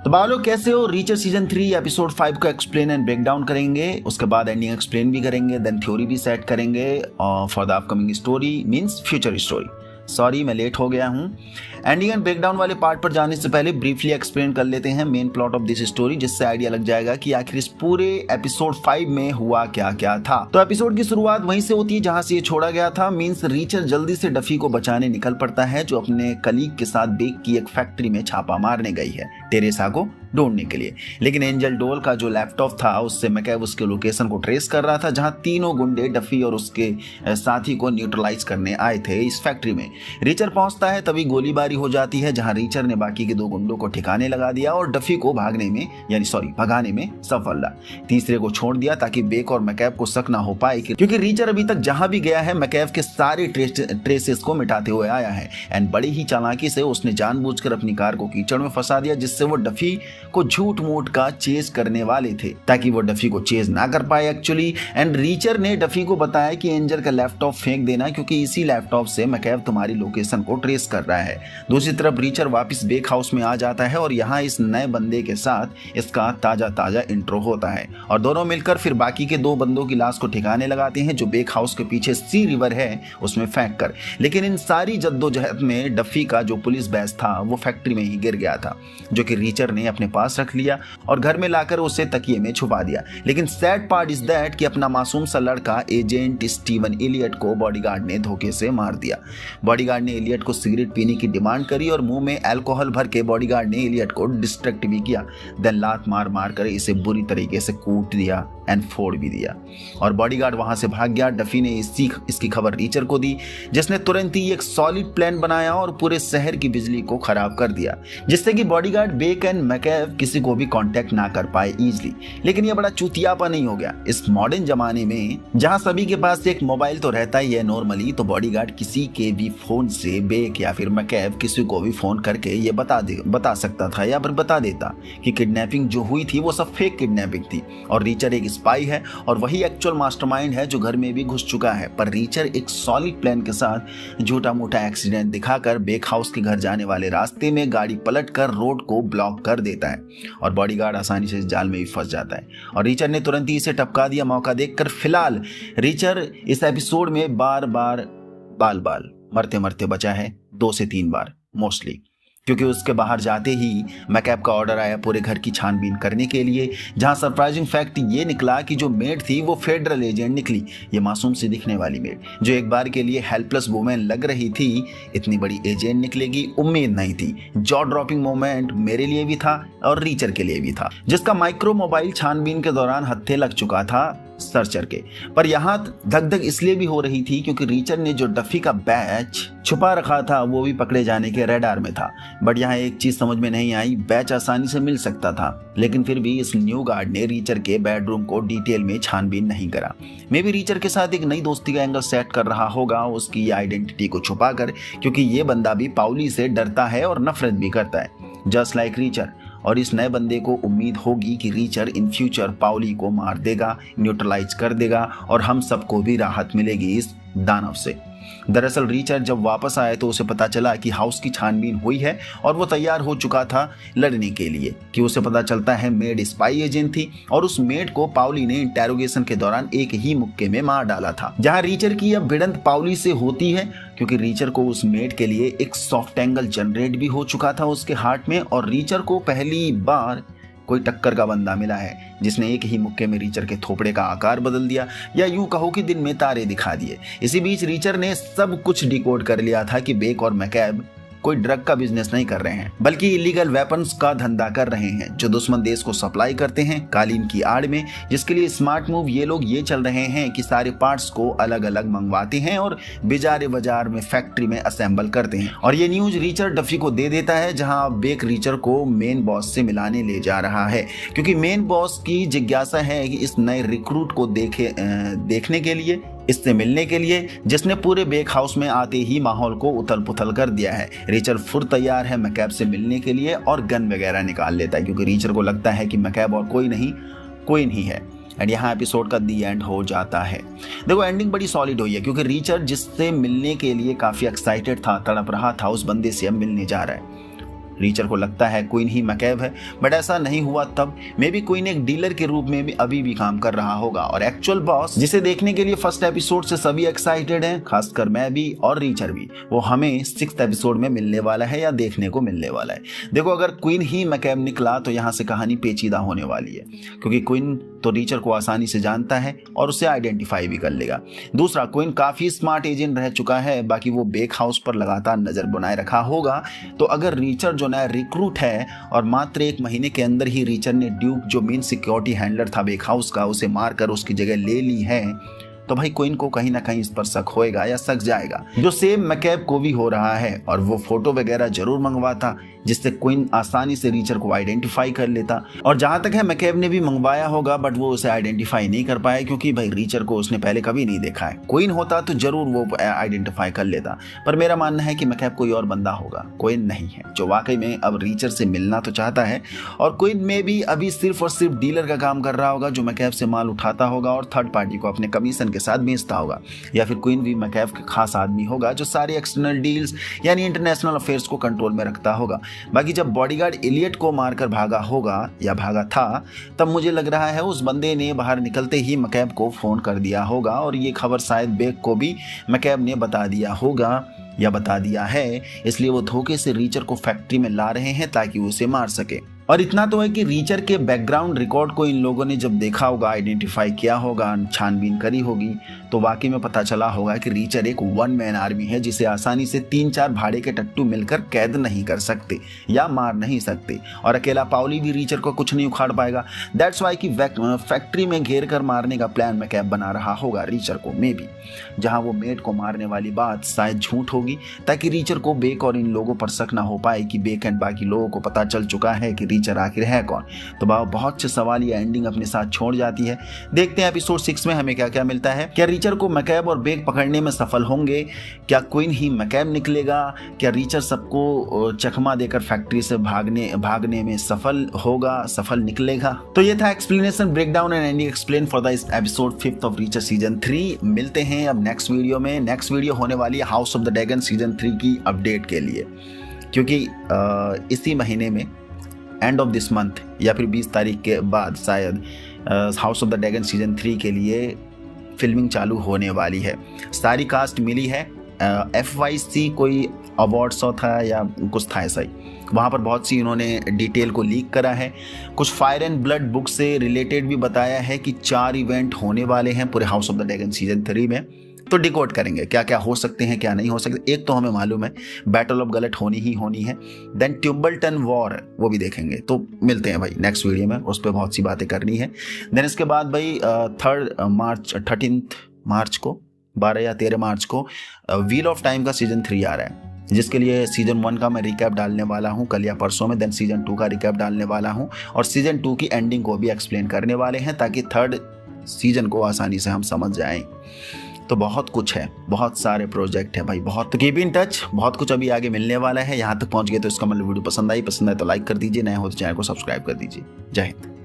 तो बालो कैसे हो? रीचर सीजन 3 एपिसोड 5 को एक्सप्लेन एंड ब्रेक डाउन करेंगे, उसके बाद एंडिंग एक्सप्लेन भी करेंगे, देन थ्योरी भी सेट करेंगे for the upcoming story means future story. Sorry मैं लेट हो गया हूँ। एंडिंग एंड ब्रेकडाउन वाले पार्ट पर जाने से पहले ब्रीफली एक्सप्लेन कर लेते हैं main plot of this story, जिससे आइडिया लग जाएगा कि आखिर इस पूरे एपिसोड 5 में हुआ क्या क्या था। तो एपिसोड की शुरुआत वहीं से होती है जहां से ये छोड़ा गया था। मींस रीचर जल्दी से डफी को बचाने निकल पड़ता है, जो अपने कलीग के साथ बेक की एक फैक्ट्री में छापा मारने गई है टेरेसा को ढूंढने के लिए। लेकिन एंजल डोल का जो लैपटॉप था उससे मैकैब उसके लोकेशन को ट्रेस कर रहा था, जहां तीनों गुंडे डफी और उसके साथी को न्यूट्रलाइज करने आए थे इस फैक्ट्री में। रीचर पहुंचता है तभी गोलीबारी हो जाती है, जहां रीचर ने बाकी के 2 गुंडों को ठिकाने लगा दिया और डफी को भगाने में सफल रहा। तीसरे को छोड़ दिया ताकि बेक और मैकैब को शक ना हो पाए, क्योंकि रीचर अभी तक जहां भी गया है मैकैब के सारे ट्रेसेस को मिटाते हुए आया है। एंड बड़ी ही चालाकी से उसने जानबूझकर अपनी कार को कीचड़ में फंसा दिया, जिससे वो डफी को झूठ मूठ का चेज करने वाले थे ताकि वो डफी को चेज ना कर पाए एक्चुअली। एंड रीचर ने डफी को बताया कि एंजल का लैपटॉप फेंक देना, क्योंकि इसी लैपटॉप से मैकैब तुम्हारी लोकेशन को ट्रेस कर रहा है। दूसरी तरफ रीचर वापस बेक हाउस में आ जाता है और यहाँ इस नए बंदे के साथ इसका ताजा इंट्रो होता है और दोनों मिलकर फिर बाकी के 2 बंदों की लाश को ठिकाने लगाते हैं, जो बेक हाउस के पीछे सी रिवर है उसमें फेंक कर। लेकिन इन सारी जद्दोजहद में डफी का जो पुलिस बैच था वो फैक्ट्री में ही गिर गया था, जो कि रीचर ने अपने पास रख लिया और घर में लाकर उसे तकिए में छुपा दिया। लेकिन सैड पार्ट इज दैट कि अपना मासूम सा लड़का एजेंट स्टीवन एलियट को बॉडीगार्ड ने धोखे से मार दिया। बॉडीगार्ड ने एलियट को सिगरेट पीने की डिमांड करी और मुंह में अल्कोहल भर के बॉडीगार्ड ने एलियट को डिस्ट्रैक्ट भी किया। देन लात मार कर इसे बुरी तरीके से कूट दिया एंड फोड़ भी दिया और बॉडीगार्ड वहां से भाग गया। डफी ने इसकी खबर रीचर को दी, जिसने तुरंत ही एक सॉलिड प्लान बनाया और पूरे शहर की बिजली को खराब कर दिया, जिससे कि बॉडीगार्ड बेक एंड मैकैब किसी को भी कांटेक्ट ना कर पाए इजीली। लेकिन यह बड़ा चूतियापा नहीं हो गया इस मॉडर्न जमाने में, जहां सभी के पास एक मोबाइल तो रहता ही है नॉर्मली, तो बॉडीगार्ड किसी के भी फोन से बेक या फिर मैकैब किसी को भी फोन करके ये बता सकता था या फिर बता देता कि किडनैपिंग जो हुई थी वो सब फेक किडनैपिंग थी और रीचर एक स्पाई है और वही एक्चुअल मास्टरमाइंड है जो घर में भी घुस चुका है। पर रीचर एक सॉलिड प्लान के साथ झूठा मूठा एक्सीडेंट दिखाकर बेक हाउस के घर जाने वाले रास्ते में गाड़ी पलटकर रोड को ब्लॉक कर देता है और बॉडीगार्ड आसानी से इस जाल में भी फंस जाता है और रीचर ने तुरंत ही इसे टपका दिया मौका देखकर। फिलहाल रीचर इस एपिसोड में बाल मरते बचा है 2 से 3 बार मोस्टली, क्योंकि उसके बाहर जाते ही मैकैब का ऑर्डर आया पूरे घर की छानबीन करने के लिए, जहां सरप्राइजिंग फैक्ट ये निकला कि जो मेड थी वो फेडरल एजेंट निकली। ये मासूम सी दिखने वाली मेड जो एक बार के लिए हेल्पलेस वुमेन लग रही थी, इतनी बड़ी एजेंट निकलेगी उम्मीद नहीं थी। जॉ ड्रॉपिंग मोमेंट मेरे लिए भी था और रीचर के लिए भी था, जिसका माइक्रो मोबाइल छानबीन के दौरान हत्थे लग चुका था सर्चर के। पर यहाँ धक इसलिए भी हो रही थी क्योंकि रीचर ने जो डफी का बैच छुपा रखा था वो भी पकड़े जाने के रडार में था। बट यहाँ एक चीज समझ में नहीं आई, बैच आसानी से मिल सकता था, लेकिन फिर भी इस न्यू गार्ड ने रीचर के बेडरूम को डिटेल में छानबीन नहीं करा। मे भी रीचर के साथ एक नई दोस्ती का एंगल सेट कर रहा होगा उसकी आइडेंटिटी को छुपा कर, क्योंकि ये बंदा भी पाउली से डरता है और नफरत भी करता है जस्ट लाइक रीचर। और इस नए बंदे को उम्मीद होगी कि रीचर इन फ्यूचर पाउली को मार देगा, न्यूट्रलाइज कर देगा और हम सबको भी राहत मिलेगी इस दानव से। दरअसल रीचर जब वापस आया तो उसे पता चला कि हाउस की छानबीन हुई है और वो तैयार हो चुका था लड़ने के लिए, कि उसे पता चलता है मेड स्पाई एजेंट थी और उस मेड को पाउली ने इंटेरोगेशन के दौरान एक ही मुक्के में मार डाला था। जहां रीचर की अब भिड़ंत पाउली से होती है क्योंकि रीचर को उस मेड के लिए एक सॉफ्ट एंगल जनरेट भी हो चुका था उसके हार्ट में और रीचर को पहली बार कोई टक्कर का बंदा मिला है जिसने एक ही मुक्के में रीचर के थोपड़े का आकार बदल दिया, या यूं कहो कि दिन में तारे दिखा दिए। इसी बीच रीचर ने सब कुछ डिकोड कर लिया था कि बेक और मैकैब कोई ड्रग का बिजनेस नहीं कर रहे हैं, बल्कि इलीगल वेपन्स का धंधा कर रहे हैं जो दुश्मन देश को सप्लाई करते हैं कालीन की आड़ में। जिसके लिए स्मार्ट मूव ये लोग ये चल रहे हैं कि सारे पार्ट्स को अलग अलग मंगवाते हैं और बेजारे बाजार में फैक्ट्री में असेंबल करते हैं। और ये न्यूज रीचर डफी को दे देता है, जहां बेक रीचर को मेन बॉस से मिलाने ले जा रहा है, क्योंकि मेन बॉस की जिज्ञासा है कि इस नए रिक्रूट को देखने के लिए, इससे मिलने के लिए, जिसने पूरे बेक हाउस में आते ही माहौल को उथल पुथल कर दिया है। रीचर फुर तैयार है मैकैब से मिलने के लिए और गन वगैरह निकाल लेता है, क्योंकि रीचर को लगता है कि मैकैब और कोई नहीं है। एंड यहाँ एपिसोड का दी एंड हो जाता है। देखो एंडिंग बड़ी सॉलिड हुई है, क्योंकि रीचर जिससे मिलने के लिए काफी एक्साइटेड था, तड़प रहा था, उस बंदे से अब मिलने जा रहा है। रीचर को लगता है क्वीन ही मैकैब है, बट ऐसा नहीं हुआ तब। मे बी क्वीन एक डीलर के रूप में भी अभी भी काम कर रहा होगा और एक्चुअल बॉस, जिसे देखने के लिए फर्स्ट एपिसोड से सभी एक्साइटेड हैं, खासकर मैं भी और रीचर भी, वो हमें 6th एपिसोड में मिलने वाला है या देखने को मिलने वाला है। देखो, अगर क्वीन ही मैकैब निकला तो यहाँ से कहानी पेचीदा होने वाली है, क्योंकि क्वीन तो रीचर को आसानी से जानता है और उसे आइडेंटिफाई भी कर लेगा। दूसरा, क्वीन काफी स्मार्ट एजेंट रह चुका है, बाकी वो बेक हाउस पर लगातार नजर बनाए रखा होगा। तो अगर रीचर जो नया रिक्रूट है और मात्र 1 महीने के अंदर ही रीचर ने ड्यूक, जो मेन सिक्योरिटी हैंडलर था बेक हाउस का, उसे मारकर उसकी जगह ले ली है, तो भाई क्वीन को कहीं ना कहीं इस पर शक होएगा या शक जाएगा, जो सेम मैकैब को भी हो रहा है। और वो फोटो वगैरह जरूर मंगवाता, जिससे क्वीन आसानी से रीचर को आइडेंटिफाई कर लेता। और जहां तक है, मैकैब ने भी मंगवाया होगा, बट वो उसे आइडेंटिफाई नहीं कर पाया, क्योंकि भाई रीचर को उसने पहले कभी नहीं देखा है। क्वीन होता तो जरूर वो आइडेंटिफाई कर लेता, पर मेरा मानना है कि मैकैब कोई और बंदा होगा, क्वीन नहीं है, जो वाकई में अब रीचर से मिलना तो चाहता है। और क्वीन में भी अभी सिर्फ और सिर्फ डीलर का काम कर रहा होगा, जो मैकैब से माल उठाता होगा और थर्ड पार्टी को अपने कमीशन के साथ बेचता होगा। या फिर क्वीन भी मैकैब का खास आदमी होगा, जो सारे एक्सटर्नल डील्स यानी इंटरनेशनल अफेयर्स को कंट्रोल में रखता होगा। बाकी जब बॉडीगार्ड एलियट को मारकर भागा होगा या भागा था, तब मुझे लग रहा है उस बंदे ने बाहर निकलते ही मैकैब को फोन कर दिया होगा, और ये खबर शायद बेक को भी मैकैब ने बता दिया होगा या बता दिया है। इसलिए वो धोखे से रीचर को फैक्ट्री में ला रहे हैं ताकि उसे मार सके। और इतना तो है कि रीचर के बैकग्राउंड रिकॉर्ड को इन लोगों ने जब देखा होगा, आइडेंटिफाई किया होगा, छानबीन करी होगी, तो वाकई में पता चला होगा कि रीचर एक 1 मैन आर्मी है, जिसे आसानी से 3-4 भाड़े के टट्टू मिलकर कैद नहीं कर सकते या मार नहीं सकते। और अकेला पाउली भी रीचर को कुछ नहीं उखाड़ पाएगा। दैट्स वाई कि फैक्ट्री में घेर कर मारने का प्लान मैकैब बना रहा होगा रीचर को, मे बी, जहां वो मेड को मारने वाली बात शायद झूठ होगी, ताकि रीचर को बेक और इन लोगों पर शक ना हो पाए कि बेक एंड बाकी लोगों को पता चल चुका है कि रीचर आखिर है कौन। तो बहुत से सवाल या एंडिंग अपने साथ छोड़ जाती है। देखते हैं एपिसोड 6 में हमें क्या क्या मिलता है। क्या रीचर को मैकैब और बेक पकड़ने में सफल होंगे? क्या क्वीन ही मैकैब निकलेगा? क्या रीचर सबको चकमा देकर फैक्ट्री से भागने में सफल होगा, सफल निकलेगा? तो ये था explanation, breakdown and ending explain for the episode 5th of richer season 3। मिलते हैं अब नेक्स्ट वीडियो में। नेक्स्ट वीडियो होने वाली है house of the dragon season 3 की अपडेट के लिए, क्योंकि इसी महीने में एंड ऑफ दिस मंथ या फिर 20 तारीख के बाद शायद house of the dragon season 3 के लिए फिल्मिंग चालू होने वाली है। सारी कास्ट मिली है। FYC कोई अवार्ड शो था या कुछ था ऐसा ही, वहाँ पर बहुत सी इन्होंने डिटेल को लीक करा है। कुछ फायर एंड ब्लड बुक से रिलेटेड भी बताया है कि 4 इवेंट होने वाले हैं पूरे house of the dragon season 3 में। तो डिकोड करेंगे क्या क्या हो सकते हैं, क्या नहीं हो सकते। एक तो हमें मालूम है बैटल ऑफ गलट होनी ही होनी है, देन ट्यूबल्टन वॉर वो भी देखेंगे। तो मिलते हैं भाई नेक्स्ट वीडियो में, उस पर बहुत सी बातें करनी है। देन इसके बाद भाई 13 मार्च को 12 या 13 मार्च को व्हील ऑफ टाइम का सीजन 3 आ रहा है, जिसके लिए सीजन 1 का मैं रिकैप डालने वाला हूँ कल या परसों में। देन सीजन 2 का रिकैप डालने वाला हूँ और सीजन 2 की एंडिंग को भी एक्सप्लेन करने वाले हैं, ताकि 3rd सीजन को आसानी से हम समझ जाएं। तो बहुत कुछ है, बहुत सारे प्रोजेक्ट है भाई, बहुत। तो कीप इन टच, बहुत कुछ अभी आगे मिलने वाला है। यहाँ तक पहुँच गए तो इसका मतलब वीडियो पसंद आई तो लाइक कर दीजिए, नए हो तो चैनल को सब्सक्राइब कर दीजिए। जय हिंद।